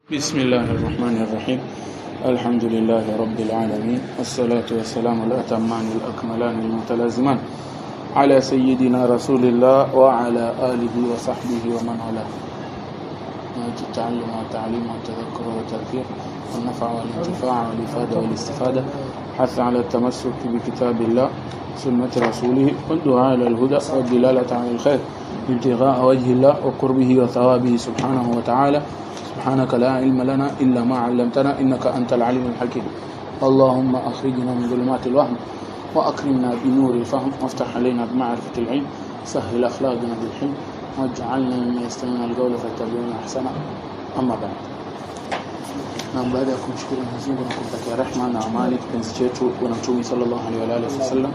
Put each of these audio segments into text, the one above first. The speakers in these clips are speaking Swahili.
بسم الله الرحمن الرحيم. الحمد لله رب العالمين، والصلاة والسلام الأتمان الأكملان المتلازمان على سيدنا رسول الله وعلى آله وصحبه ومن والاه. التعلم والتعليم والتذكر والتذكير والنفع والانتفاع والإفادة والاستفادة، حث على التمسك بكتاب الله سنة رسوله والدعاء إلى الهدى والدلالة على الخير ابتغاء وجه الله وقربه وثوابه سبحانه وتعالى. سبحانك لا علم لنا إلا ما علمتنا إنك أنت العليم الحكيم. اللهم أخرجنا من ظلمات الوهم وأكرمنا بنور الفهم، وافتح علينا بمعرفة العلم، سهل أخلاقنا بالحلم، واجعلنا ممن يستمعون القول فيتبعون أحسنه. أما بعد، baada ya kumshukuru Mwenyezi Mungu na kumtakia rehema na amani kipenzi chetu bwana Mtume sallallahu alaihi wa alihi wasallam,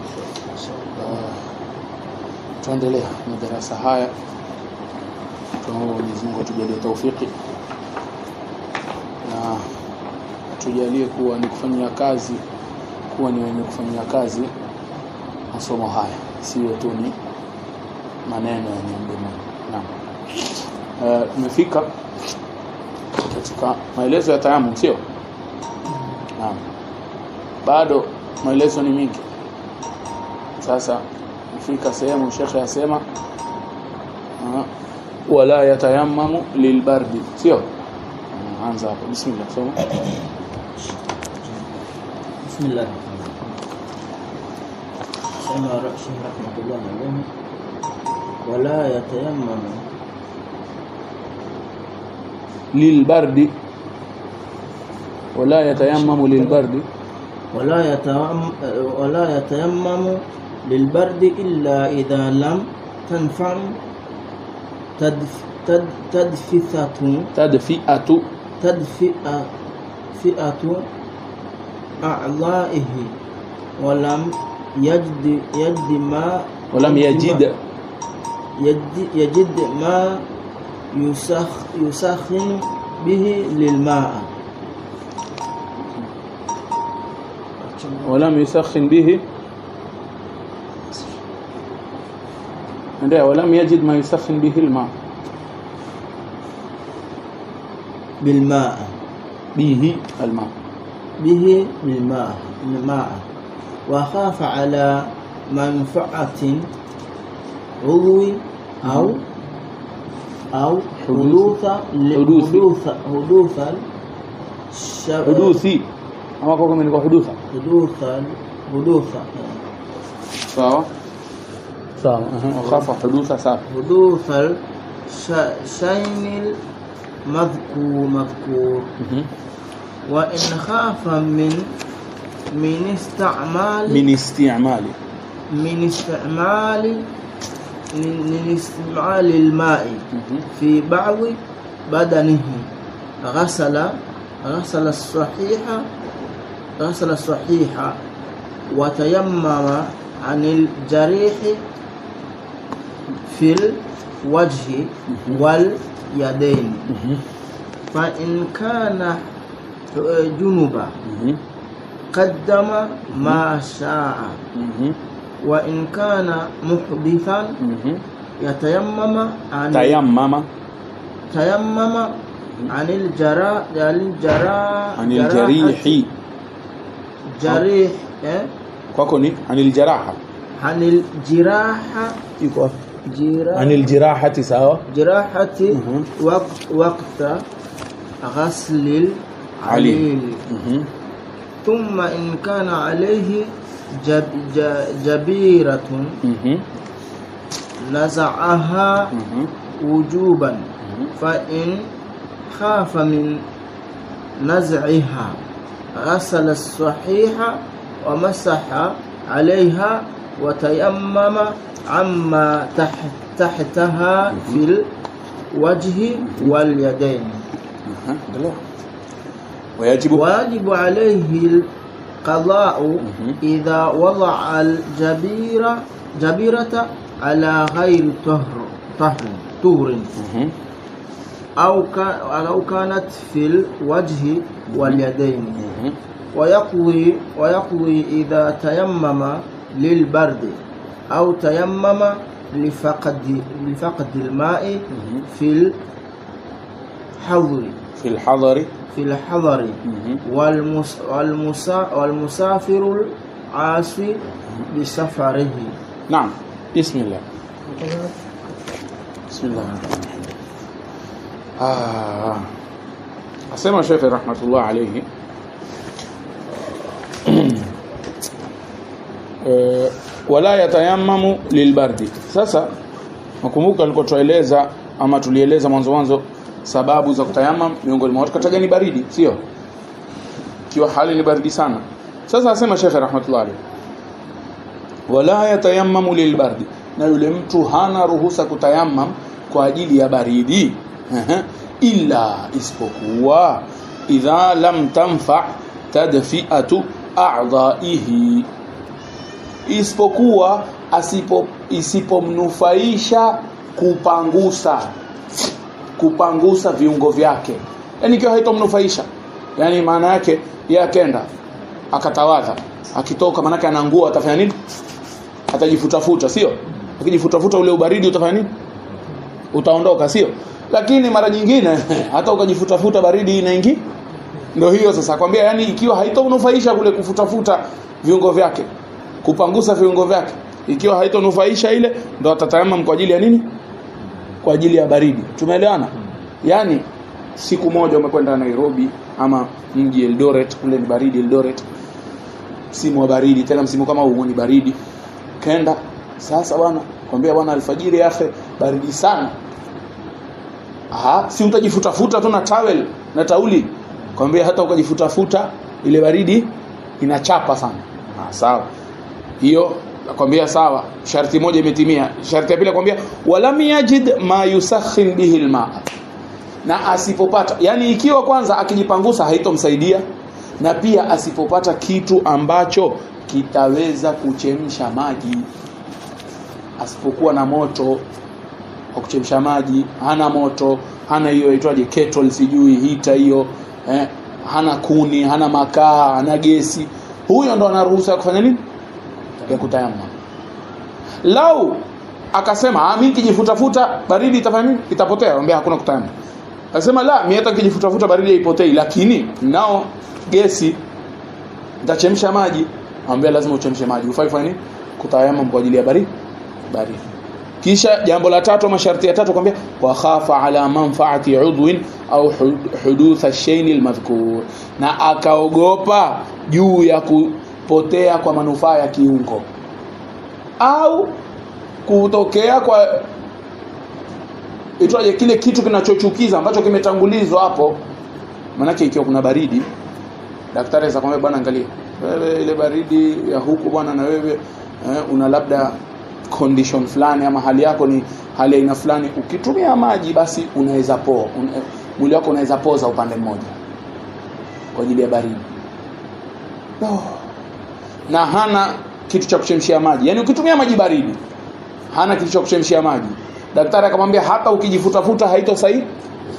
tuendelea na darasa haya. Tunaomba Mwenyezi Mungu atujalie taufiki na atujalie kuwa ni kufanyia kazi, kuwa ni wenye kufanyia kazi masomo haya, sio tu ni maneno ya mdomoni. Naam, tumefika katika maelezo ya tayammum, sio? Naam, bado maelezo ni mingi. Sasa tumefika sehemu shekhe yasema wala yatayammamu lilbardi, sio? Anza hapo. Bismillah, soma. Bismillah. Sema rahmatullah alayhi, wala yatayammamu lilbardi, wala yatayammamu lilbardi, ولا يتيمم للبرد إلا إذا لم تنفع تدفئة أعضائه ولم يجد ما يسخن به للماء ولم يسخن به ولم يجد ما يسخن به الماء بالماء به الماء وخاف على منفعة عضو أو حدوثي ama kwa kama ni kwa hudutha sawa وخاف حدوث الشيء المذكور وإن خاف من استعمال الماء في بعض بدنه غسل الصحيح وتيمم عن الجريح في الوجه واليدين. فإن كان جنبا قدم ما شاء، وإن كان محدثا يتيمم عن الجريح kwako ni anil jiraha sawa, jirahati وقت غسل العليل. ثم إن كان عليه جبيرة نزعها وجوبا، فإن خاف من نزعها غسل الصحيح ومسح عليها وتيمم عما تحتها في الوجه واليدين. ويجب عليه القضاء إذا وضع الجبيرة على غير طهر أو كانت في الوجه واليدين. ويقضي إذا تيمم للبرد أو تيمم لفقد الماء في الحضر fil hadari والمسافر العاصي بسفره. نعم. بسم الله. بسم الله الرحمن الرحيم. أسمع شيخ رحمة الله عليه wala yatayammamu lilbardi. Sasa nakumbuka alikuwa tueleza ama tulieleza mwanzo sababu za kutayammam, miongoni mwa kataja ni baridi, sio? Kiwa hali ni baridi sana. Sasa asema Sheikh rahmatullah alayhi wala yatayammamu lilbardi, na yule mtu hana ruhusa kutayammam kwa ajili ya baridi illa isipokuwa idha lam tanfa tadfi'atu a'dha'ihi, isipokuwa isipomnufaisha kupangusa viungo vyake. Yani ikiwa haitomnufaisha, yani maana yake yeye akenda akatawadha, akitoka maana yake anaangua, atafanya nini? Atajifutafuta, sio? Akijifutafuta ule ubaridi utafanya nini? Utaondoka, sio? Lakini mara nyingine hata ukajifutafuta baridi inaingia. Ndio hiyo sasa kwambia, yani ikiwa haitomnufaisha kule kufutafuta viungo vyake, kupangusa viungo vyake, ikiwa haitonufaisha ile, ndo atatayamam kwa ajili ya nini? Kwa ajili ya baridi. Tumeelewana? Yani siku moja umekwenda Nairobi ama mji Eldoret, kule ni baridi Eldoret, msimu wa baridi, tena msimu kama huu ni baridi. Kenda sasa bwana, kwambia bwana alfajiri yake baridi sana. Si utajifutafuta tu na towel na tauli, kwambia hata ukajifutafuta ile baridi inachapa sana. Sawa. Hiyo nakwambia sawa, sharti moja imetimia. Sharti ya pili nakwambia walam yajid ma yusakhin bihi alma, na asipopata, yani ikiwa kwanza akijipangusa haitomsaidia, na pia asipopata kitu ambacho kitaweza kuchemsha maji, asipokuwa na moto wa kuchemsha maji, hana moto, hana hiyo inaitwaje kettle, sijui hita hiyo, hana kuni, hana makaa, hana gesi, huyo ndo anaruhusa kufanya nini? Ya kutayammam. Lau akasema mimi nikijifutafuta baridi itafanya nini? Itapotea. Anambia hakuna kutayammam. Akasema la, mimi hata nikijifutafuta baridi haipotei, lakini nao gesi nitachemsha maji. Anambia lazima uchemshe maji. Ufai fanya nini? Kutayammam kwa ajili ya baridi. Kisha jambo la tatu, masharti ya tatu kwambia wa khafa ala manfaati udwin au hudutha shay'in almadhkur, na akaogopa juu ya kupotea kwa manufaa ya kiungo au kutokea kwa itwaje kile kitu kinachochukiza ambacho kimetangulizwa hapo. Maana ikiwa kuna baridi, daktari anaweza kumwambia bwana, angalia wewe ile baridi ya huku bwana, na wewe una labda condition fulani ama hali yako ni hali aina fulani, ukitumia maji basi unaweza poa, mwili wako unaweza poza upande mmoja kwa ajili ya baridi. Na hana kitu cha kuchemshia maji, yani ukitumia maji baridi hana kitu cha kuchemshia maji, daktari akamwambia hata ukijifutafuta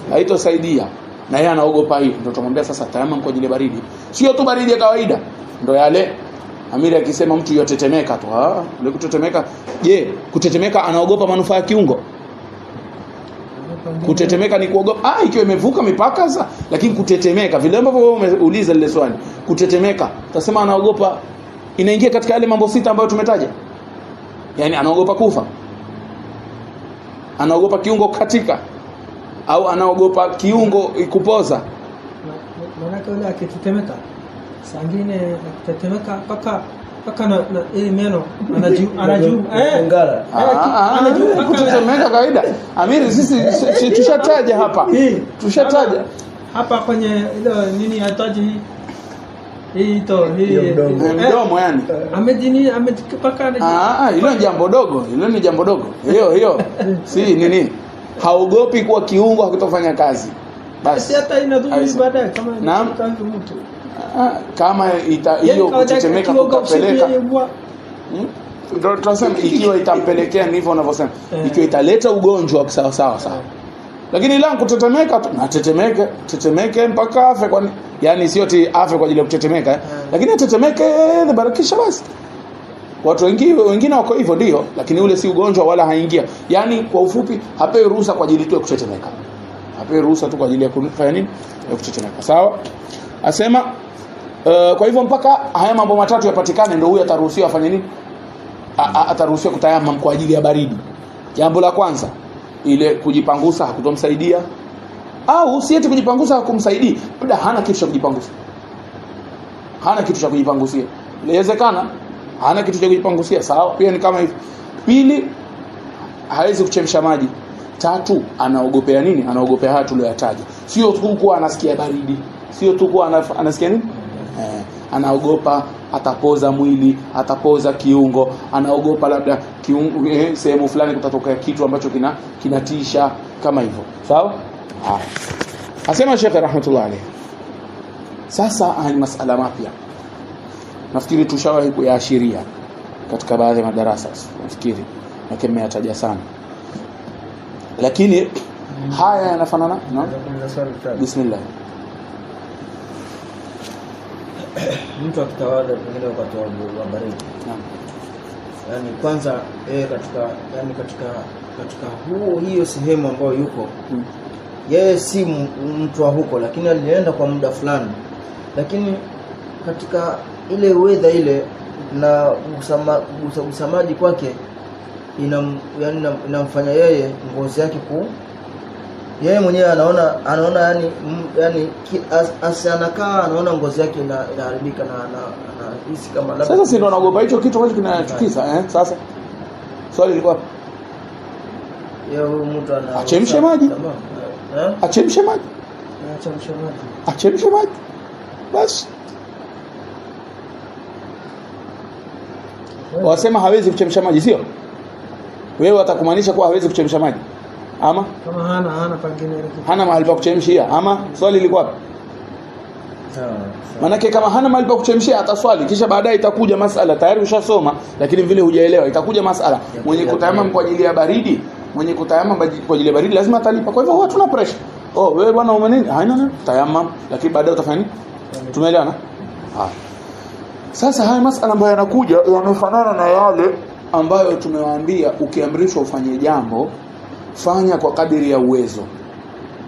haitosaidia, na yeye anaogopa hiyo. Ndio tumwambia sasa tayammum kwa ajili ya baridi, sio tu baridi ya kawaida. Ndio yale Amiri akisema mtu yotetemeka tu, ile kutetemeka. Je, kutetemeka anaogopa manufaa ya kiungo? Kutetemeka ni kuogopa ikiwa imevuka mipaka sasa. Lakini kutetemeka vile ambavyo wewe umeuliza lile swali, kutetemeka utasema anaogopa, inaingia katika yale mambo sita ambayo tumetaja. Yani anaogopa kufa, anaogopa kiungo katika, au anaogopa kiungo ikupoza. Maana yule akitetemeka sangine akitetemeka paka na ile meno anajua kutetemeka kawaida. Amiri, sisi tushataja hapa, tushataja hapa kwenye ile nini hataji hii mdomo, yani amejini amepaka hilo ni jambo dogo, hiyo si nini, haogopi kuwa kiungo hakitofanya kazi basi. Hata inadhuru baadaye kama mtu kama hiyo kutetemeka kutapeleka, ndio tunasema ikiwa itampelekea, ndivyo wanavyosema, ikiwa italeta ugonjwa wa sawa. Lakini ila kutetemeka tu na tetemeke mpaka afe, kwa yani sio ti afe kwa ajili ya kutetemeka, lakini atetemeke na barakisha basi. Watu wengine wako hivyo ndio, lakini ule si ugonjwa wala haingia. Yani kwa ufupi hapewi ruhusa kwa ajili tu ya kutetemeka. apewe ruhusa tu kwa ajili ya kufanya nini, ya kuchechemeka. Sawa. Asema kwa hivyo mpaka haya mambo matatu yapatikane ndio huyu ataruhusiwa afanye nini, ataruhusiwa kutayamam kwa ajili ya baridi. Jambo la kwanza, ile kujipangusa hakutomsaidia, au si eti kujipangusa hakumsaidii, labda hana kitu cha kujipangusa, hana kitu cha kujipangusia, inawezekana hana kitu cha kujipangusia. Sawa, pia ni kama hivi. Pili, hawezi kuchemsha maji. Tatu, anaogopea nini? Anaogopea haya tuliyoyataja. Sio tu kuwa anasikia baridi, sio tu kuwa anasikia nini, anaogopa atapoza mwili, atapoza kiungo, anaogopa labda kiungo sehemu fulani kutatokea kitu ambacho kinatisha kama hivyo. Sawa? Asema Sheikh rahmatullah alayhi. Sasa ni masala mapya. Nafikiri tushawahi kuyaashiria katika baadhi ya madarasa. Nafikiri na kimeyataja sana. Lakini haya yanafanana na bismillah. Mtu akitawadha pengine wakati wa baridi. Naam. Yaani kwanza katika hiyo sehemu ambayo yuko yeye si mtu wa huko, lakini alienda kwa muda fulani, lakini katika ile weather ile na usamaji kwake inamfanya yeye ngozi yake yeye mwenyewe anaona yani anakaa anaona ngozi yake inaharibika na hisi kama labda. Sasa si ndo anaogopa hicho kitu ambacho kinachukiza sasa swali lilikuwa yeye mtu achemshe maji, achemshe maji, achemshe maji basi. Wasema hawezi kuchemsha maji, sio wewe atakumaanisha kuwa hawezi kuchemsha maji, ama kama hana pengine hana mahali pa kuchemshia, ama swali lilikuwa wapi? Manake kama hana mahali pa kuchemshia ataswali, kisha baadaye itakuja masala, tayari ushasoma lakini vile hujaelewa, itakuja masala mwenye kutayamam kwa ajili ya baridi, mwenye kutayamam kwa ajili ya baridi lazima atalipa. Kwa hivyo hatuna pressure. Wewe bwana umenini? Haina tayamam, lakini baadaye utafanya nini? Tumeelewana? Sasa haya masala ambayo yanakuja yanafanana na yale ambayo tumewaambia ukiamrishwa ufanye jambo fanya kwa kadiri ya uwezo.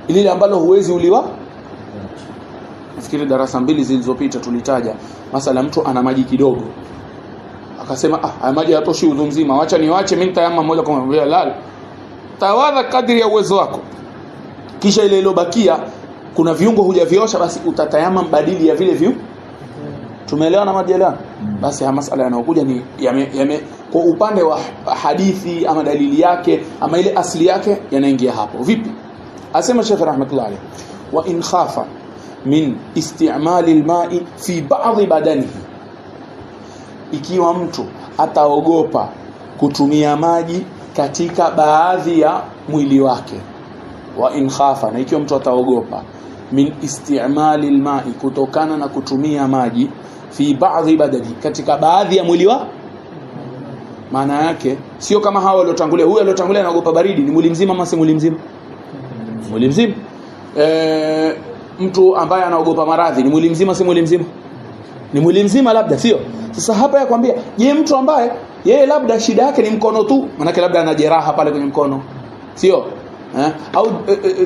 Ile ambalo huwezi uliwa. Nafikiri darasa 2 zilizopita tulitaja masala mtu ana maji kidogo. Akasema haya maji hayatoshi udhu mzima, acha niwache mimi nitayamma moja kwa moja. Lala. Tawadha kadiri ya uwezo wako. Kisha ile iliyobakia kuna viungo hujaviosha, basi utatayama badili ya vile viungo. Tumeelewana majielewana? Basi haya masala yanayokuja ni kwa upande wa hadithi ama dalili yake ama ile asili yake yanaingia hapo. Vipi? Asema Sheikh rahmatullah alayhi, wa in khafa min isti'mali al-ma'i fi ba'd badanihi, ikiwa mtu ataogopa kutumia maji katika baadhi ya mwili wake. Wa in khafa, na ikiwa mtu ataogopa min isti'mali al-ma'i, kutokana na kutumia maji fi ba'dhi badani, katika baadhi ya mwili wa. Maana yake sio kama hawa waliotangulia. Huyu aliyotangulia anaogopa baridi, ni mwili mzima ama si mwili mzima? Mwili mzima. Mtu ambaye anaogopa maradhi ni mwili mzima si mwili mzima? Ni mwili mzima labda, sio? Sasa hapa yakwambia, je, mtu ambaye yeye labda shida yake ni mkono tu, maana yake labda ana jeraha pale kwenye mkono, sio? Au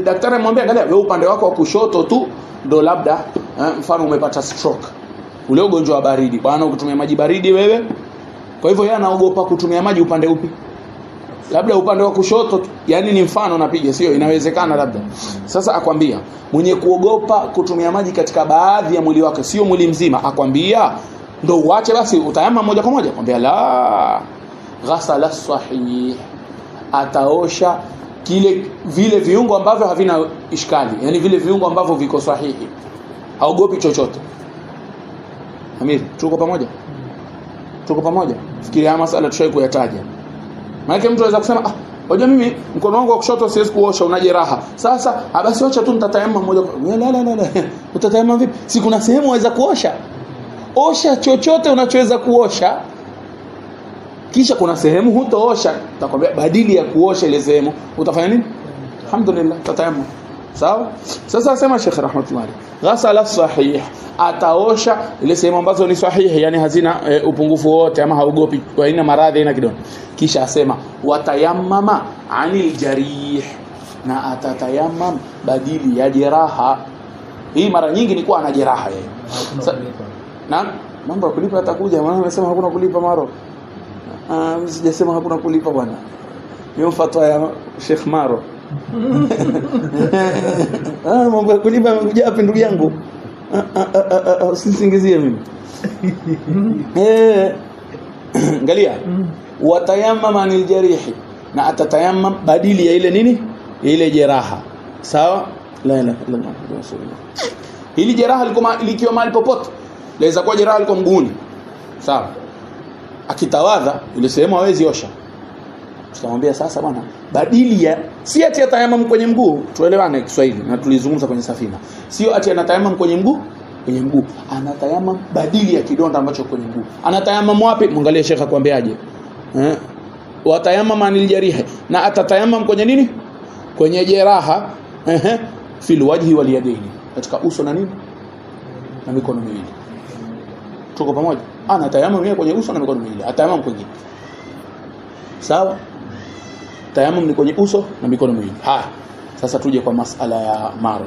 daktari amwambia angalia wewe upande wako wa kushoto tu ndo labda mfano umepata stroke, ule ugonjwa wa baridi bwana, ukitumia maji baridi wewe. Kwa hivyo yeye anaogopa kutumia maji upande upi? Labda upande wa kushoto, yani ni mfano napiga, sio? Inawezekana labda. Sasa akwambia mwenye kuogopa kutumia maji katika baadhi ya mwili wake, sio mwili mzima, akwambia ndo uache basi utayama moja kwa moja. Akwambia la, ghasala sahih, ataosha vile viungo ambavyo havina ishkali, yani vile viungo ambavyo viko sahihi, haogopi chochote. Amir, tuko pamoja? Tuko pamoja? Fikiria masala tushawahi kuyataja. Maana mtu anaweza kusema hoja mimi mkono wangu wa kushoto siwezi kuosha, una jeraha. Sasa basi acha tu nitatayamma moja kwa moja. La. Utatayamma vipi? Si kuna sehemu waweza kuosha? Osha chochote unachoweza kuosha. Kisha kuna sehemu hutoosha, nitakwambia badili ya kuosha ile sehemu utafanya nini? Alhamdulillah, tatayammu. Sawa? Sasa asema Sheikh rahmatullah, ghasala sahih, ataosha ile sehemu ambazo ni sahihi, yani hazina upungufu wote ama haogopi kwa aina maradhi aina kidogo. Kisha asema watayammama anil jarih, na atatayamam badili ya jeraha. Hii mara nyingi ni kuwa ana jeraha yeye. Na mambo ya kulipa atakuja, maana amesema hakuna kulipa Maro. Sijasema hakuna kulipa bwana. Hiyo fatwa ya Sheikh Maro. Mambo ya kulipa yamekuja hapa ndugu yangu. Usisingizie mimi. Angalia. Watayammama anil jarihi, na atatayammam badili ya ile nini? Ile jeraha. Sawa? La ilaha illa Allah rasulullah. Hili jeraha likiwa mahali popote, laweza kuwa jeraha liko mguuni. Sawa? Akitawadha ile sehemu hawezi osha. Tutamwambia sasa bwana, badili ya si ati atayamam kwenye mguu, tuelewane Kiswahili na tulizungumza kwenye safina. Sio ati anatayamam kwenye mguu, anatayamam badili ya kidonda ambacho kwenye mguu. Anatayamam wapi? Muangalie Sheikh akwambiaje. Watayamam anil jarihi, na atatayamam kwenye nini? Kwenye jeraha. Fil wajhi wal yadaini, katika uso na nini? Na mikono miwili. Tuko pamoja? Anatayamam yeye kwenye uso na mikono miwili. Atayamam kwenye. Sawa? Tayamum ni kwenye uso na mikono miwili. Haya. Sasa tuje kwa masala ya Maro.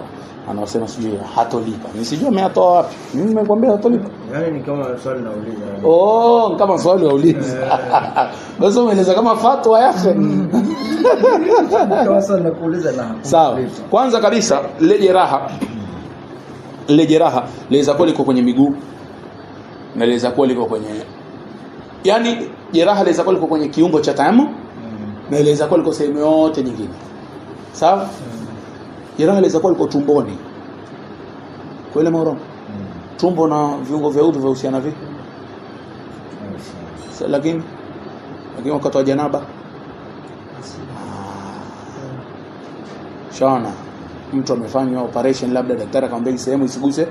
Anasema sijui hatolipa. Nisijua ameatoa wapi. Mimi nimekwambia hatolipa. Yaani ni kama swali nauliza. Kama swali wauliza. Basi umeeleza kama fatwa yake. Kama swali nakuuliza na. Sawa. Kwanza kabisa ile jeraha laweza kuwa liko kwenye miguu na laweza kuwa liko kwenye, yani jeraha laweza kuwa liko kwenye kiungo cha tayamum na laweza kuwa liko sehemu yote nyingine. Sawa? Jeraha laweza kuwa liko tumboni. Kwa ile Moro. Tumbo na viungo vya udhu vinahusiana vipi? Lakini wakati wa janaba shana mtu amefanywa operation, labda daktari akamwambia sehemu isiguse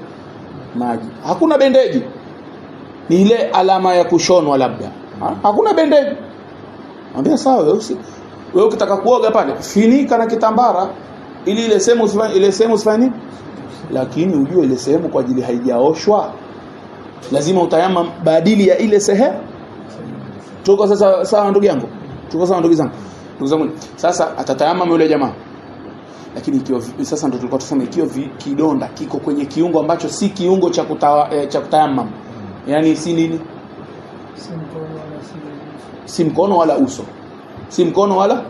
maji. Hakuna bendeji. Ni ile alama ya kushonwa labda. Hakuna bendeji. Mwambia sawa, wewe ukitaka kuoga pale, finika na kitambara ili ile sehemu usifanye. Lakini ujue ile sehemu kwa ajili haijaoshwa, lazima utayamam badili ya ile sehemu. Tuko sasa sawa ndugu yangu? Tuko sawa ndugu zangu? Ndugu zangu, sasa atatayamam yule jamaa. Lakini ikiwa sasa ndio tulikuwa tuseme, ikiwa kidonda kiko kwenye kiungo ambacho si kiungo cha kutayamam. Yaani si nini? Si mkono wala uso. Si mkono wala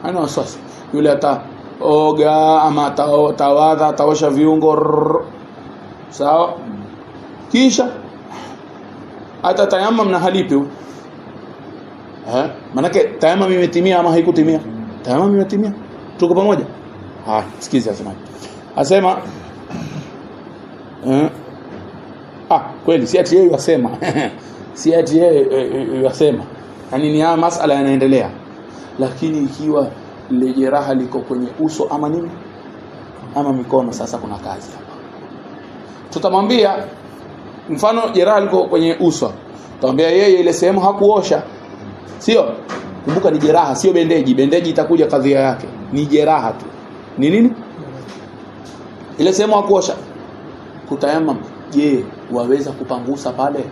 ana wasiwasi. Yule ataoga ama tawadha, ataosha viungo. Sawa? Kisha atatayamam na halipi. Manake tayamam imetimia ama haikutimia? Tayamam imetimia. Tuko pamoja? Sikiza asema. Kweli si ati yeye yasema. Si ati yeye yasema. Yaani ni masala yanaendelea. Lakini ikiwa ile jeraha liko kwenye uso ama nini? Ama mikono, sasa kuna kazi hapa. Tutamwambia mfano jeraha liko kwenye uso. Tutamwambia yeye ile sehemu hakuosha. Sio? Kumbuka ni jeraha, sio bendeji. Bendeji itakuja kadhia yake. Ni jeraha tu. Ni nini? Ile sehemu hakuosha. Kutayamam. Je, waweza kupangusa pale?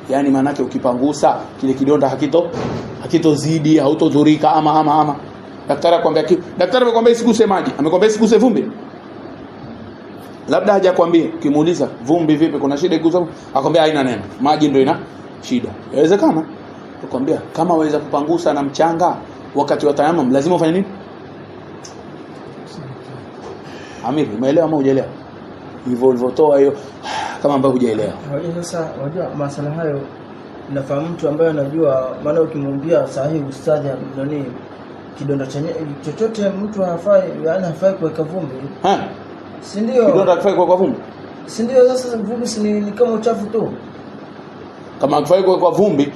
Yaani manake ukipangusa kile kidonda hakitozidi, hautodhurika ama. Daktari amekwambia isiguse maji, amekwambia isiguse vumbi. Labda hajakwambia, ukimuuliza vumbi vipi, kuna shida ikuza? Akwambia haina neno. Maji ndio ina shida. Inawezekana. Tukwambia kama waweza kupangusa na mchanga wakati wa tayamum, lazima ufanye nini? Amir, umeelewa ama hujaelewa? Hivyo ulivyotoa hiyo kama ambavyo hujaelewa. Sasa unajua masala hayo nafahamu mtu ambaye anajua, maana ukimwambia sahihi ustadhi nani kidonda chochote mtu hafai kuweka vumbi. Si ndio? Kidonda hafai kuweka vumbi. Si ndio? Sasa vumbi ni kama uchafu tu. Kama hafai kuweka vumbi,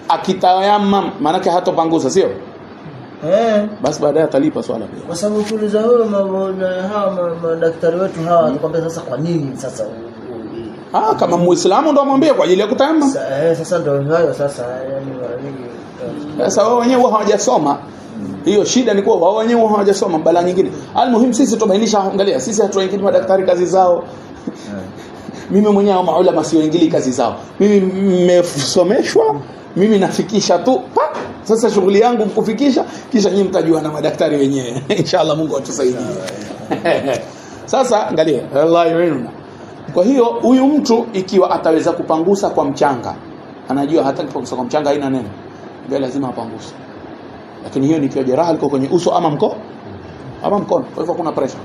akitayamam maana hatopangusa, sio? Basi baadaye atalipa swala pia. Kwa sababu tuliza huyo madaktari wetu hawa wanakuambia sasa kwa nini sasa kama Muislamu ndo amwambia kwa ajili ya kutayamam. Sasa ndio hayo sasa, yani mara nyingi sasa wao wenyewe hawajasoma. Hiyo shida ni kwa wao wenyewe hawajasoma. Bala nyingine almuhimu sisi tubainisha. Angalia, sisi hatuingili madaktari kazi zao. Mimi mwenyewe maulama sioingili kazi zao. Mimi nimesomeshwa, mimi nafikisha tu Sasa shughuli yangu kufikisha, kisha nyinyi mtajua na madaktari wenyewe. Inshallah Mungu atusaidie. Sasa angalia, Allah yurina. Kwa hiyo huyu mtu ikiwa ataweza kupangusa kwa mchanga, anajua hata kupangusa kwa mchanga haina neno, ndio lazima apanguse. Lakini hiyo ni kwa jeraha liko kwenye uso ama mkono. Kwa hivyo kuna pressure.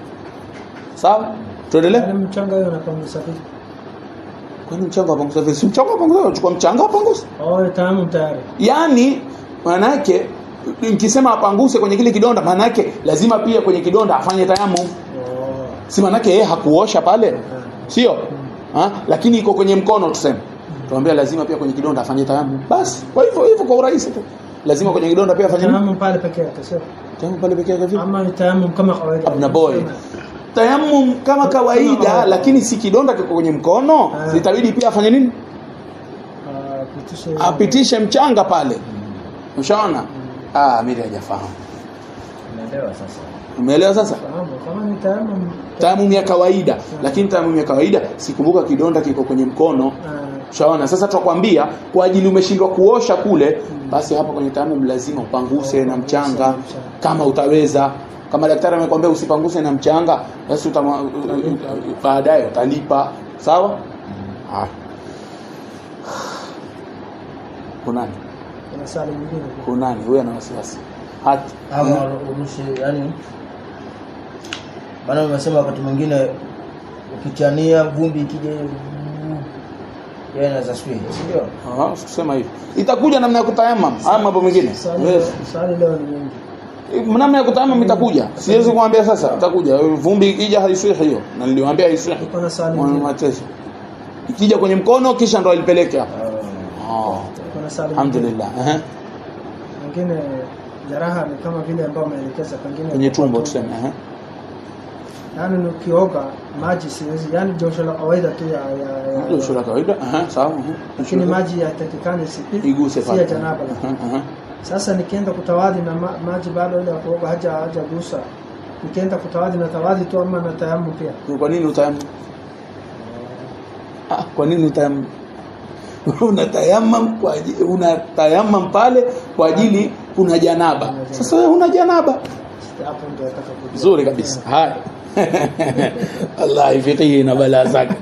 Sawa? Tuendelee. Ni mchanga hiyo anapangusa vipi? Kwani mchanga apangusa vipi? Mchanga apangusa, chukua mchanga apangusa. Tayammum tayari. Yaani maana yake nikisema apanguse kwenye kile kidonda, maana yake lazima pia kwenye kidonda afanye tayammum. Si maana yake yeye hakuosha pale. Sio? Lakini iko kwenye mkono tuseme. Tuambia lazima pia kwenye kidonda afanye tayammum. Basi, kwa hivyo kwa urahisi tu. Lazima kwenye kidonda pia afanye tayammum pale pekee yake, sio? Tayammum pale pekee yake vipi? Ama tayammum kama kawaida. Abna boy. Tayammum kama kawaida, lakini si kidonda kiko kwenye mkono, itabidi pia afanye nini? Apitishe mchanga pale. Ushaona? Mimi hajafahamu. Umeelewa sasa? Kama ni tayammum ya kawaida, lakini tayammum ya kawaida sikumbuka kidonda kiko kwenye mkono. Ushaona? Sasa tutakwambia kwa ajili umeshindwa kuosha kule, basi hapo kwenye tayammum lazima upanguse na mchanga kama utaweza. Kama daktari amekwambia usipanguse na mchanga, basi baadaye utalipa. Sawa? Kunani? Kuna swali nyingine. Kunani? Wewe ana wasiwasi. Hata ama urushe, yani maana umesema wakati mwingine ukichania vumbi ikija yeye anaweza swing, ndio? Sema hivi. Itakuja namna ya kutayamam. Haya mambo mengine. Swali leo ni nyingi. Namna ya kutayamam itakuja. Siwezi kuambia sasa, itakuja. Vumbi ikija haiswihi hiyo. Na niliwaambia haiswihi. Kuna swali nyingine. Ikija kwenye mkono kisha ndo alipeleke hapa. Kuna swali. Alhamdulillah. Mwingine jeraha ni kama vile ambao umeelekeza pengine kwenye tumbo tuseme. Yaani ukioga maji siwezi, yani josho la kawaida tu ya josho la kawaida. Sawa. Lakini maji yatakikane iguse pale. Si janaba. Sasa nikienda kutawadhi na maji bado ile kuoga hajagusa. Nikienda kutawadhi na tawadhi tu ama na tayammum pia. Kwa nini utayammum? Kwa nini utayammum? Unatayammum pale kwa ajili kuna janaba. Sasa wewe una janaba. Hapo ndio nataka kujua. Nzuri kabisa. Haya. Allah ifiqhi na bala zake.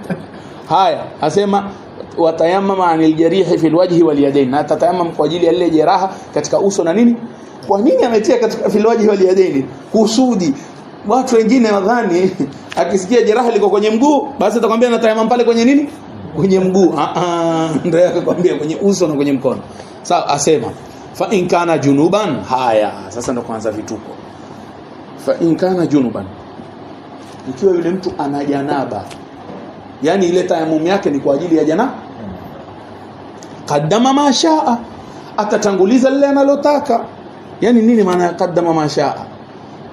Haya, asema watayammama anil jarihi fil wajhi wal yadayn. Na tatayammam kwa ajili ya ile jeraha katika uso na nini? Kwa nini ametia katika fil wajhi wal yadayn? Kusudi watu wengine nadhani akisikia jeraha liko kwenye mguu, basi atakwambia natayammam pale kwenye nini? Kwenye mguu. Ndio akakwambia kwenye uso na kwenye mkono. Sawa, asema fa in kana junuban. Haya, sasa ndo kwanza vituko. Fa in kana junuban, ikiwa yule mtu ana janaba, yani ile tayammum yake ni kwa ajili ya janaba, qaddama ma shaa, atatanguliza lile analotaka. Yani nini maana ya qaddama ma shaa?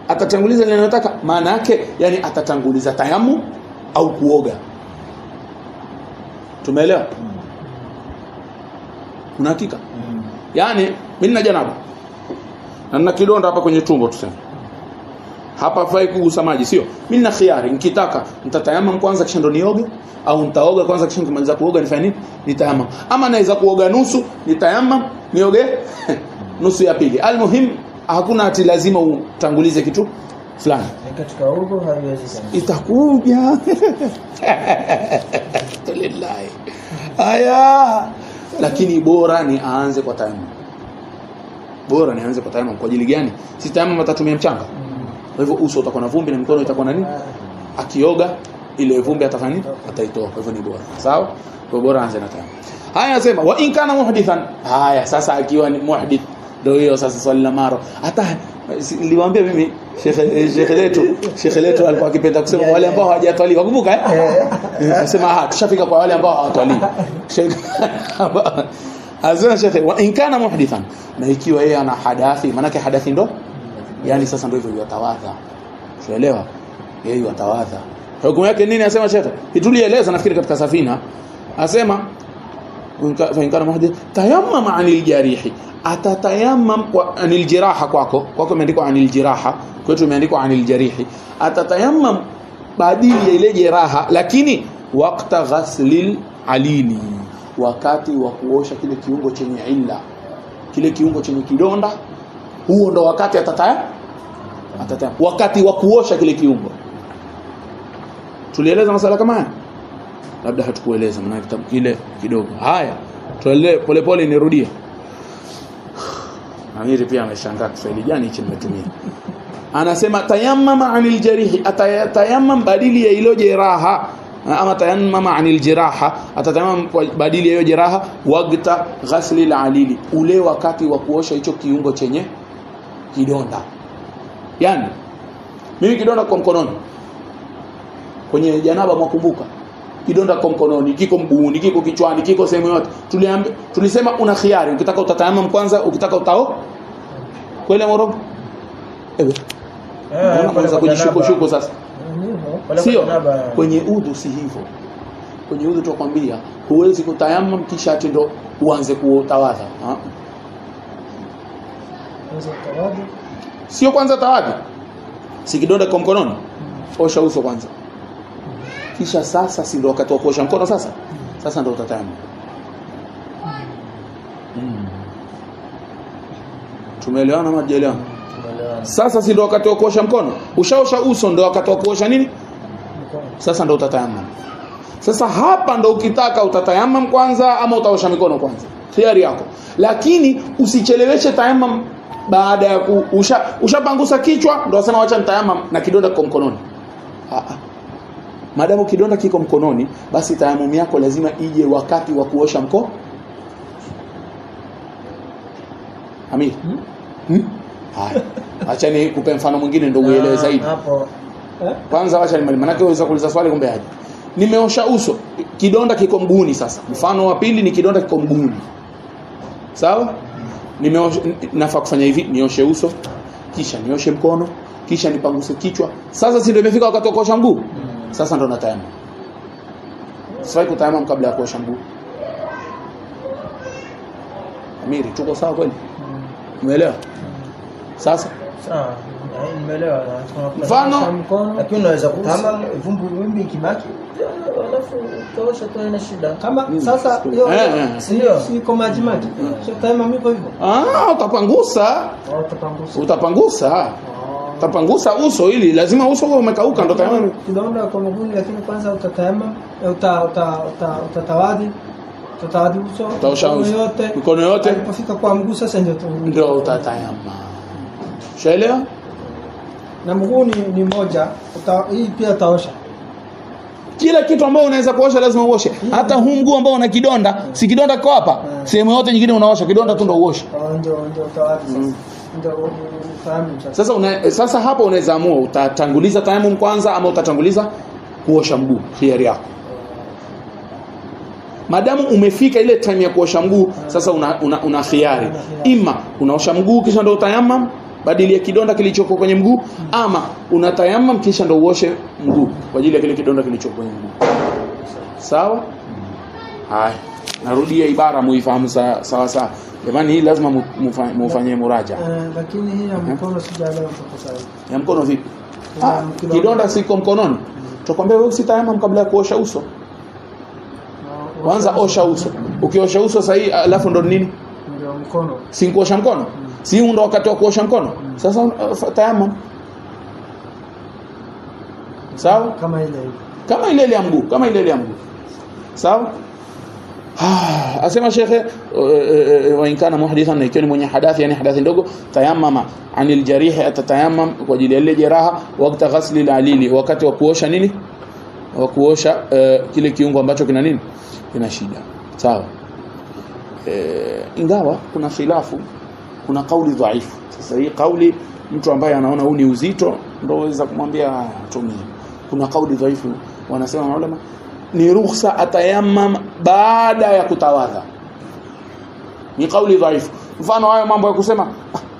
Atatanguliza lile analotaka, maana yake yani atatanguliza tayammum au kuoga. Tumeelewa? Kuna hakika? Yani mimi nina janaba na nina kidonda hapa kwenye tumbo tuseme. Hapa fai kugusa maji, sio? Mimi nina khiari, nikitaka nitatayamam kwanza kisha ndo nioge, au nitaoga kwanza kisha nikimaliza kuoga nifanye nini? Nitayamam. Ama naweza kuoga nusu, nitayamam, nioge nusu ya pili. Almuhim hakuna ati lazima utangulize kitu fulani. Katika udhu haiwezi sana. Itakuja. Lillahi. Aya. Lakini bora ni aanze kwa tayamam. Bora ni aanze kwa tayamam kwa ajili gani? Si tayamam atatumia mchanga. Kwa hivyo uso utakuwa na vumbi na mikono itakuwa na nini? Akioga ile vumbi atafanya nini? Ataitoa. Kwa hivyo ni bora. Sawa? Kwa bora aanze na tayamam. Haya sema wa in kana muhdithan. Sasa akiwa ni muhdith ndio hiyo sasa swali la maro. Hata niliwaambia mimi Sheikh letu alikuwa akipenda kusema wale ambao hawajatwali. Wakumbuka Anasema tushafika kwa wale ambao hawatwali. Azana Sheikh wa in kana muhdithan. Na ikiwa yeye ana hadathi, maana yake hadathi ndo yani sasa ndio hivyo yatawadha. Unaelewa? Yeye yatawadha. Hukumu yake nini asema Sheikh? Tulieleza nafikiri katika safina. Asema fa in kana muhdith tayammama anil jarihi. Atatayammam kwa anil jiraha kwako imeandikwa anil jiraha, kwetu imeandikwa anil jarihi. Atatayammam badili ya ile jeraha, lakini waqta ghaslil alili, wakati wa kuosha kile kiungo chenye illa. kile kiungo chenye kidonda, huo ndo wakati atatayamam. Wakati wa kuosha kile kiungo. Tulieleza masala kama haya? Labda hatukueleza maana kitabu kile kidogo. Haya, tuendelee polepole nirudie. Amiri pia ameshangaa Kiswahili gani hichi nimetumia. Anasema tayammama anil jarihi, atatayammam badili ya ilo jeraha, ama tayammama anil jiraha, atatayammam badili ya ilo jeraha waqta ghasli al-alili, ule wakati wa kuosha hicho kiungo chenye kidonda. Yani mimi kidonda kwa mkononi, kwenye janaba mwakumbuka, kidonda kwa mkononi, kiko mguuni, kiko kichwani, kiko sehemu yote. Tulisema una khiari, ukitaka utatayamam kwanza, ukitaka utao kwele morogo. Kwanza kujishuko sasa. Sio kwenye udhu, si hivyo. Kwenye udhu tukwambia huwezi kutayamam kisha ati ndo uanze kutawadha. Sio kwanza tawadhi. Si kidonda kwa mkononi, osha uso kwanza. Kisha sasa si ndo wakati wa kuosha mkono sasa. Sasa ndo utatayamam. Tumeelewana ama hatujaelewana? Sasa si ndo wakati wa kuosha mkono. Ushaosha uso ndo wakati wa kuosha nini? Sasa ndo utatayamam. Sasa hapa ndo ukitaka utatayamam kwanza ama utaosha mikono kwanza. Khiari yako. Lakini usicheleweshe tayamam baada ya ushapangusa kichwa ndo wasema acha nitayamam na kidonda kwa mkononi. Madamu kidonda kiko mkononi, basi tayamum yako lazima ije wakati wa kuosha mkono. Amir. Haya. Acha ni kupe mfano mwingine ndio uelewe zaidi. Hapo. Kwanza acha ni maana yake unaweza kuuliza swali kumbe aje. Nimeosha uso, kidonda kiko mguuni sasa. Mfano wa pili ni kidonda kiko mguuni. Sawa? Nafaa kufanya hivi, nioshe uso, kisha nioshe mkono, kisha nipanguse kichwa. Sasa si ndio imefika wakati wa kuosha mguu? Sasa ndo natayamam. Sifai kutayamam kabla ya kuosha mguu. Amiri, tuko sawa kweli? Umeelewa? Sasa sawa, nimeelewa. Mfano, lakini unaweza kutayamam vumbi ikibaki alafu utaosha tu ina shida. Kama sasa hiyo si kwa maji. Sio tayamam hivyo hivyo. Utapangusa. Utapangusa uso ili lazima uso uwe umekauka ndo tayamam. Kidonda kwa mguu, lakini kwanza utatayamam, utatawadhi uso, utaosha yote, mikono yote. Unapofika kwa mguu sasa ndio utatayamam. Shaelewa? Na mguu ni moja, hii pia utaosha. Kila kitu ambao unaweza kuosha lazima uoshe. Hata huu mguu ambao una kidonda, si kidonda kwa hapa. Sehemu yote nyingine unaosha, kidonda tu ndio uoshe. Ndio utawadhi sasa. Ndio ufahamu sasa. Sasa hapo unaweza amua utatanguliza tayamum kwanza ama utatanguliza kuosha mguu, hiari yako. Madamu umefika ile time ya kuosha mguu, sasa una khiari. Ima unaosha mguu kisha ndio utayamam badili ya kidonda kilichoko kwenye mguu, ama unatayamam kisha ndio uoshe mguu kwa ajili ya kile kidonda kilichoko kwenye mguu. Sawa? Haya, narudia ibara muifahamu sawa sawa. Jamani, hii lazima mufanyie muraja. Lakini hii ya mkono sijaelewa kwa sababu. Ya mkono vipi? Kidonda siko mkononi. Tukwambia wewe usitayamam kabla ya kuosha uso. Kwanza osha uso. Ukiosha uso sahihi alafu ndo nini? Ndio mkono. Si kuosha mkono? Si ndo wakati wa kuosha mkono? Sasa tayamam. Sawa? Kama ile ya mguu. Sawa? Asema shekhe wa inkana muhdithan, na ikiwa ni mwenye hadathi, yani hadathi ndogo, tayammama anil jarihi, atatayammam kwa ajili ya ile jeraha, wakati ghasli al-alili, wakati wa kuosha nini? Wa kuosha kile kiungo ambacho kina nini? Kina shida. Sawa? Ingawa kuna khilafu, kuna kauli dhaifu. Sasa hii kauli mtu ambaye anaona huu ni uzito ndio waweza kumwambia tumie. Kuna kauli dhaifu, wanasema maulama ni ruhusa atayammam baada ya kutawadha. Ni kauli dhaifu. Mfano hayo mambo ya kusema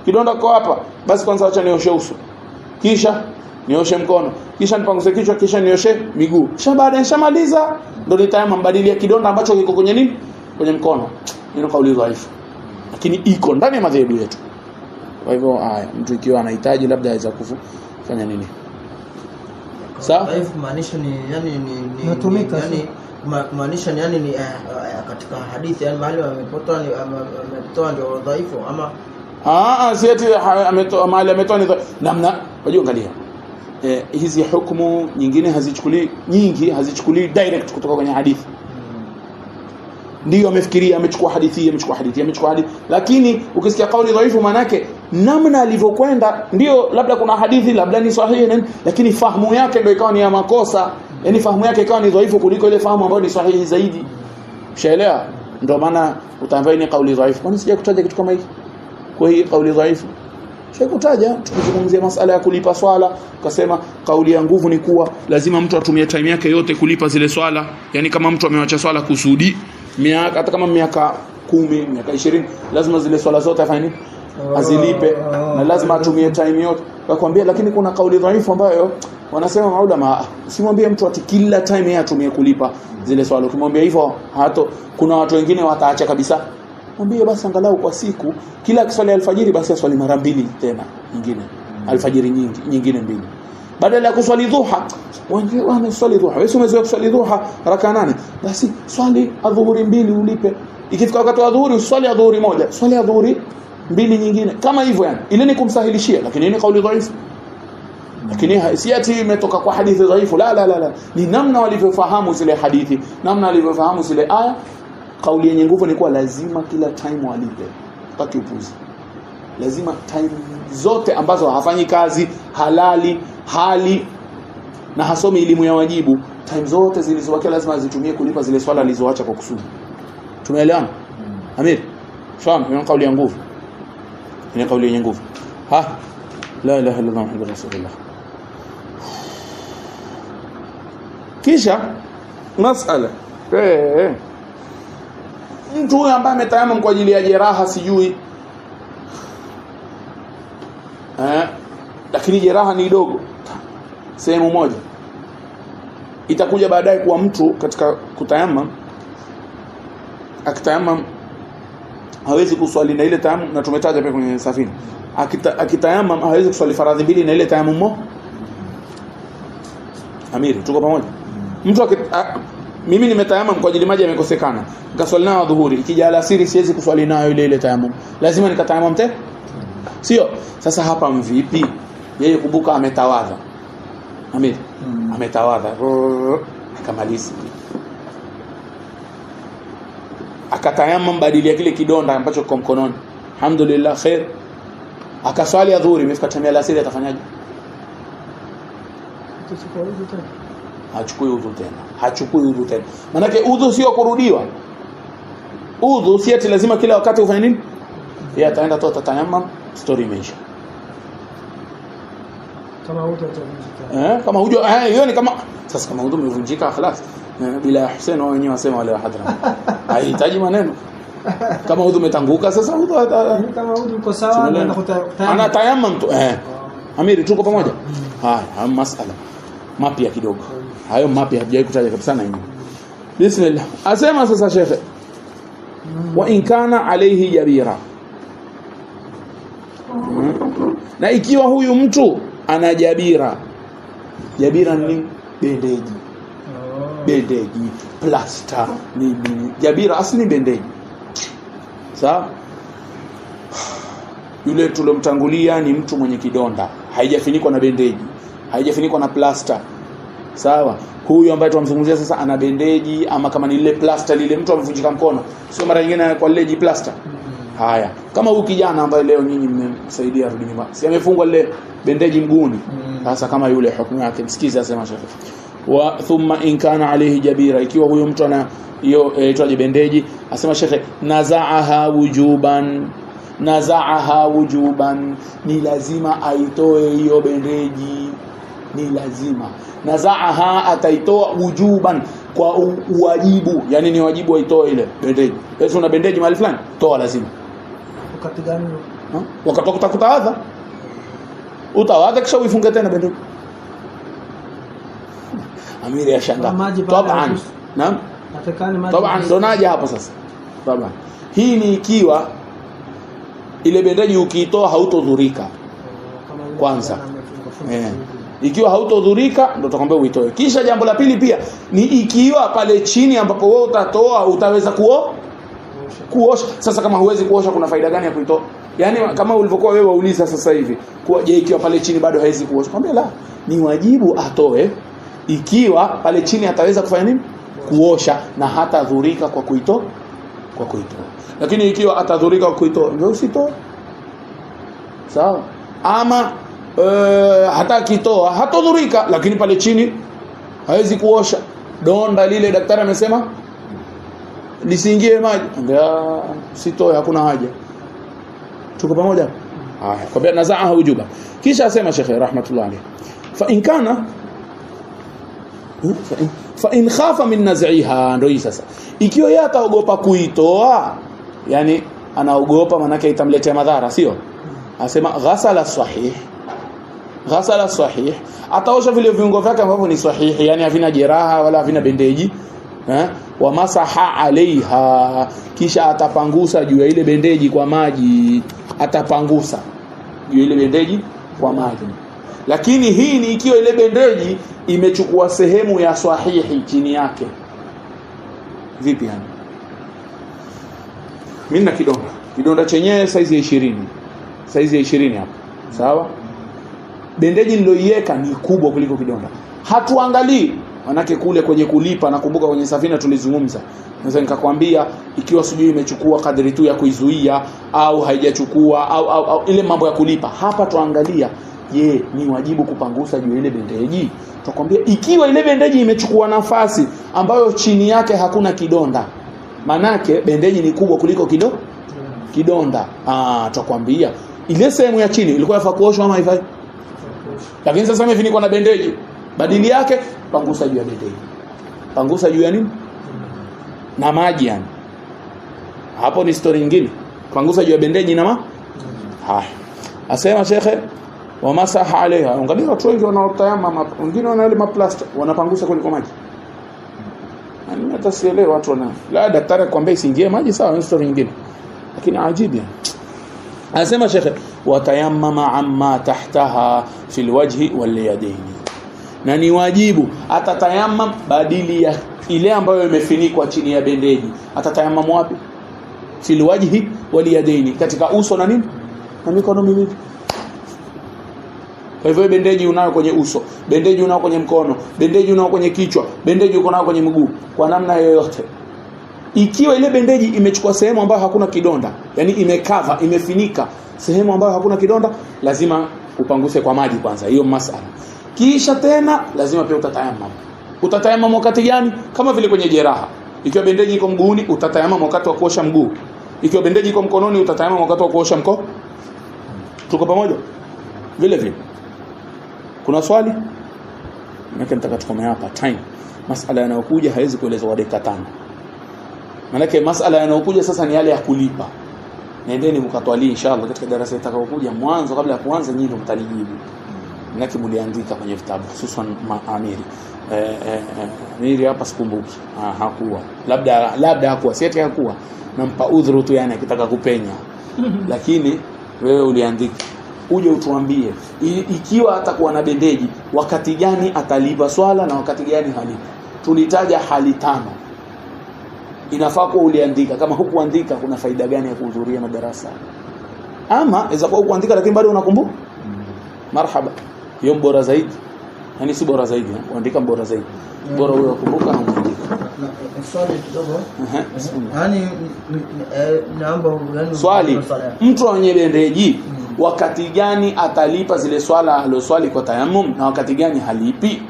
kidonda kwa hapa, basi kwanza acha nioshe uso, kisha nioshe mkono, kisha nipanguse kichwa, kisha nioshe miguu, kisha baada nishamaliza ndio nitayammam badili ya kidonda ambacho kiko kwenye nini? Kwenye mkono. Ni kauli dhaifu, lakini iko ndani ya madhehebu yetu. Kwa hivyo mtu ikiwa anahitaji labda aweza kufanya nini? Sawa? Dhaifu maanisha ni yani Natumika, yani maanisha ni yani ni katika hadithi yani mahali ametoa ndio dhaifu ama si eti ametoa mahali ametoa ni namna. Unajua angalia. Hizi hukumu nyingine hazichukuli direct kutoka kwenye hadithi. Ndio amefikiria amechukua hadithi, lakini ukisikia kauli dhaifu maana yake namna alivyokwenda ndio labda kuna hadithi labda ni sahihi lakini fahamu yake ndio ikawa ni ya makosa, yani fahamu yake ikawa ni dhaifu kuliko ile fahamu ambayo ni sahihi zaidi. Ushaelewa? Ndio maana utaambiwa ni kauli dhaifu. Kwani sija kutaja kitu kama hiki? Kwa hii kauli dhaifu kutaja tukizungumzia masala ya kulipa swala, ukasema kauli ya nguvu ni kuwa lazima mtu atumie time yake yote kulipa zile swala. Yani kama mtu amewacha swala kusudi hata kama miaka 10, miaka 20, lazima zile swala zote afanye azilipe na lazima atumie time yote. Nakwambia lakini kuna kauli dhaifu ambayo wanasema maulama, usimwambie mtu ati kila time yeye atumie kulipa zile swala. Ukimwambia hivyo kuna watu wengine wataacha kabisa. Mwambie basi angalau kwa siku kila kiswali alfajiri basi aswali mara 2 tena nyingine. Alfajiri nyingine 2. Badala ya kuswali dhuha, wewe swali dhuha. Wewe umezoea kuswali dhuha raka 8. Basi swali adhuhuri 2 ulipe. Ikifika wakati wa adhuhuri uswali adhuhuri 1, swali adhuhuri 2 nyingine. Kama hivyo yani. Ile ni kumsahilishia, lakini ni kauli dhaifu. Lakini si ati imetoka kwa hadithi dhaifu. La. Ni namna walivyofahamu zile hadithi, namna walivyofahamu zile aya. Kauli yenye nguvu ni kuwa lazima kila time walipe. Paki upuzi. Lazima time zote ambazo hafanyi kazi halali hali na hasomi elimu ya wajibu, time zote zilizobakia lazima azitumie kulipa zile swala alizoacha kwa kusudi. Tumeelewana? Amir. Fahamu ni kauli ya nguvu. Ni kauli yenye nguvu. La ilaha illa Allah Muhammadur Rasulullah. Kisha masala mtu huyu ambaye ametayamam kwa ajili ya jeraha sijui lakini jeraha ni dogo sehemu moja, itakuja baadaye kuwa mtu katika kutayamam akitayamam hawezi kuswali na ile tayamum, na tumetaja pia kwenye safina akitayamam hawezi kuswali faradhi 2 na ile tayamum mo. Amiri tuko pamoja? Mtu mimi nimetayamam kwa ajili maji yamekosekana, nikaswali nayo dhuhuri, ikija alasiri siwezi kuswali nayo ile tayamum, lazima nikatayamam tena, sio? Sasa hapa mvipi? Yeye kumbuka ametawadha, Amir ametawadha akamaliza, akatayamam badili ya kile kidonda ambacho kwa mkononi, alhamdulillah khair, akaswali adhuhuri, imefika time ya alasiri, atafanyaje? Hachukui udhu tena. Maana yake udhu sio kurudiwa. Udhu si ati lazima kila wakati ufanye nini? Yeye ataenda tu atatayamam, story imeisha. Kama udhu utavunjika. Kama udhu hiyo ni kama sasa kama udhu umevunjika خلاص. Bila Hussein wao wenyewe wasema wale wa hadhara. Haihitaji maneno. Kama udhu umetanguka sasa udhu kama udhu uko sawa na ana tayamam tu. Amiri tuko pamoja? Haya, masala mapya kidogo. Hayo mapya hatujawahi kutaja kabisa na hiyo. Bismillah. Asema sasa shekhe. Wa in kana alayhi jabira. Na ikiwa huyu mtu ana jabira. Jabira ni bendeji. Bendeji, plaster, ni jabira asli bendeji. Sawa? Yule tulomtangulia ni mtu mwenye kidonda, haijafinikwa na bendeji, haijafinikwa na plaster. Sawa? Huyu ambaye tunamzungumzia sasa ana bendeji, ama kama ni lile plaster lile mtu amevunjika mkono, sio mara nyingine kwa lile plaster. Haya, kama huyu kijana ambaye leo nyinyi mmemsaidia rudi nyumbani, si amefungwa lile bendeji mguuni. Sasa kama yule hukumu yake, msikize asema shekhi. Wa thumma in kana alayhi jabira, ikiwa huyo mtu ana hiyo itwaje bendeji, asema shekhi, nazaaha wujuban, ni lazima aitoe hiyo bendeji, ni lazima. Nazaaha, ataitoa wujuban, kwa uwajibu, yani ni wajibu aitoe ile bendeji. Wewe una bendeji mahali fulani, toa lazima. Wakati gani? Wakati kutawadha, utawadha kisha uifunge tena bendeji. Amiri ya shanga. Taban. Naam. Atakani maji. Taban ndo naja hapo sasa. Taban. Hii ni ikiwa ile bendeji ukiitoa hautodhurika. Kwanza. Ikiwa hautodhurika ndio tutakwambia uitoe. Kisha jambo la pili pia ni ikiwa pale chini ambapo wewe utatoa utaweza kuosha. Sasa kama huwezi kuosha kuna faida gani ya kuitoa? Yaani kama ulivyokuwa wewe wauliza sasa hivi, kwa je ikiwa pale chini bado haiwezi kuosha? Kwambia la, ni wajibu atoe ikiwa pale chini ataweza kufanya nini? Kuosha na hata dhurika kwa kuitoa. Lakini ikiwa atadhurika kwa kuitoa ndio usitoe. Sawa? Ama hata kitoa hatodhurika lakini pale chini hawezi kuosha. Donda lile daktari amesema lisiingie maji. Ndio sitoe, hakuna haja. Tuko pamoja? Haya, kwa sababu nazaa hujuba. Kisha asema Sheikh rahmatullah alayhi, fa in khafa min naz'iha, ndio sasa. Ikiwa yeye ataogopa kuitoa, yani anaogopa manake itamletea madhara, sio? Asema ghasala sahih, ataosha vile viungo vyake ambavyo ni sahihi, yani havina jeraha wala havina bendeji, wa masaha alaiha, kisha atapangusa juu ya ile bendeji kwa maji, atapangusa juu ya ile bendeji kwa maji. Lakini hii ni ikiwa ile bendeji imechukua sehemu ya sahihi chini yake. Vipi yani? Mimi na kidonda chenyewe size ya 20 hapa, sawa? Bendeji niloiweka ni kubwa kuliko kidonda. Hatuangalii manake kule kwenye kulipa, nakumbuka kwenye safina tulizungumza. Naweza nikakwambia ikiwa sijui imechukua kadri tu ya kuizuia au haijachukua au ile mambo ya kulipa. Hapa tuangalia, je, ni wajibu kupangusa juu ile bendeji? Tukwambia ikiwa ile bendeji imechukua nafasi ambayo chini yake hakuna kidonda, manake bendeji ni kubwa kuliko kidonda. Tukwambia ile sehemu ya chini ilikuwa yafaa kuoshwa ama haifai? Lakini sasa imefunikwa na bendeji, badili yake pangusa juu ya bendeji. Pangusa juu ya nini? Na maji yani. Hapo ni story nyingine. Pangusa juu ya bendeji na haya. Asema shekhe, wa masaha alaiha. Angalia watu wengi wanaotayama, wengine wana ile maplasta wanapangusa kuliko maji. Mimi hata sielewi watu wana. La, daktari akwambia isiingie maji, sawa, ni story nyingine. Lakini ajibu yani. Anasema shekhe, watayammama amma tahtaha fil wajhi wal yadayn. Na ni wajibu atatayammam badili ya ile ambayo imefinikwa chini ya bendeji. Atatayammam wapi? Fil wajhi wal yadayn, katika uso na nini? Na mikono miwili. Kwa hivyo bendeji unayo kwenye uso, bendeji unayo kwenye mkono, bendeji unayo kwenye kichwa, bendeji uko nayo kwenye mguu, kwa namna yoyote. Ikiwa ile bendeji imechukua sehemu ambayo hakuna kidonda, yani imekava, imefinika sehemu ambayo hakuna kidonda, lazima upanguse kwa maji kwanza, hiyo masala. Kisha tena lazima pia utatayamam. Utatayamam wakati gani? Kama vile kwenye jeraha. Ikiwa bendeji iko mguuni, utatayamam wakati wa kuosha mguu. Ikiwa bendeji iko mkononi, utatayamam wakati wa kuosha mkono. Tuko pamoja? Vile vile. Kuna swali? Nataka tukomea hapa time. Masala yanayokuja haiwezi kuelezwa kwa dakika 5. Maana masala yanayokuja sasa ni yale ya kulipa. Nendeni mkatwali inshallah katika darasa litakayokuja mwanzo, kabla ya kuanza nyinyi ndio mtalijibu. Maana mliandika kwenye vitabu hususan Amiri. Amiri hapa sikumbuki. Hakuwa. Labda hakuwa, si eti hakuwa. Nampa udhuru tu yani akitaka kupenya. Lakini wewe uliandika. Uje utuambie ikiwa atakuwa na bendeji wakati gani atalipa swala na wakati gani halipa. Tulitaja hali 5. Inafaa kuwa uliandika. Kama hukuandika kuna faida gani ya kuhudhuria madarasa? Ama inaweza kuwa hukuandika lakini bado unakumbuka? Marhaba. Hiyo bora zaidi. Yani si bora zaidi, uandika bora zaidi. Bora wewe ukumbuka na uandika. Swali kidogo. Yani naomba yani swali. Mtu mwenye bendeji wakati gani atalipa zile swala aloswali kwa tayammum na wakati gani halipi?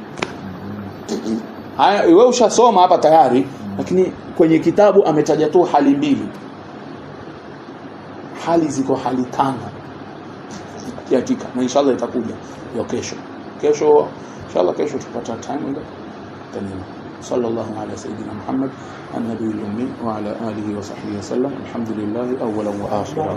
Haya wewe ushasoma hapa tayari, lakini kwenye kitabu ametaja tu hali 2. Hali ziko hali 5. Hakika na inshallah itakuja hiyo kesho. Inshallah kesho tupata time ndio. Sallallahu ala sayyidina Muhammad an-nabiy al-ummi wa ala alihi wa sahbihi wasallam. Alhamdulillah awwalan wa akhiran.